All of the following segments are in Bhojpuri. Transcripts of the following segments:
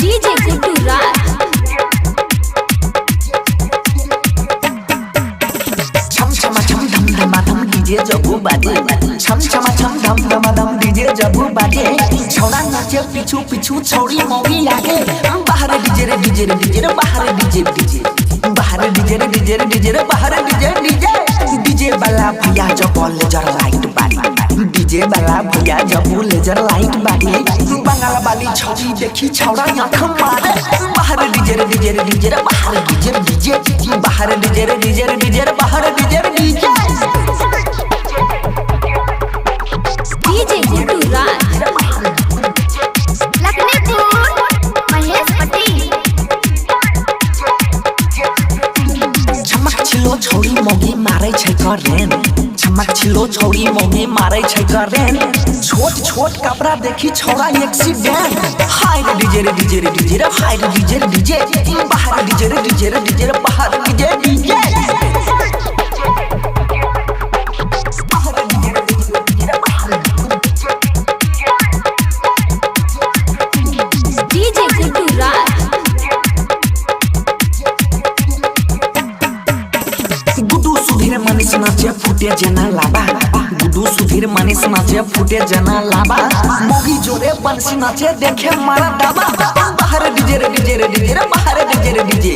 DJ Guddu Raj. छम छमा छम धम धमा धम डीजे जबू बाजे छम छमा छम धम धमा धम डीजे जबू बाजे छौड़ा नाचे पीछू पीछू छौड़ी मौगी आगे बाहर डीजे रे डीजे रे डीजे रे बाहर डीजे डीजे बाहर डीजे रे डीजे रे डीजे रे बाहर डीजे डीजे डीजे वाला भैया जब लेजर लाइट बाड़ी डीजे वाला भैया जब लेजर लाइट बाड़ी बंगाल वाली छौड़ी देखी छौड़ा आंख मारे बाहर डीजे रे डीजे रे डीजे रे बाहर डीजे डीजे बाहर डीजे रे डीजे रे डीजे रे बाहर DJ DJ DJ Guddu Raj. Lakhanpur Mahesh Patel. छमक छिलो छौड़ी मौगी मारै छै करेन छमक छिलो छौड़ी मौगी मारै छै करेन छोट छोट कपड़ा देखी छौड़ा एक्सीडेंट हाय रे डीजे रे डीजे रे डीजे रे हाय रे डीजे रे डीजे बाहर डीजे रे डीजे रे डीजे रे बाहर DJ DJ DJ Guddu Raj. Guddu Sudhir Manish नाचे फुटे जना लाबा गुड्डू सुधीर मनीष नाचे फुटे जना लाबा मोगी जोरे बंसी नाचे देखे मारा दाबा बाहर डीजे रे डीजे रे डीजे रे बाहर डीजे रे डीजे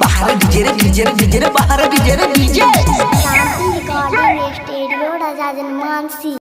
बाहर डीजे रे डीजे रे डीजे रे बाहर डीजे रे डीजे रिकॉर्डिंग स्टूडियो राजा जनमानसी।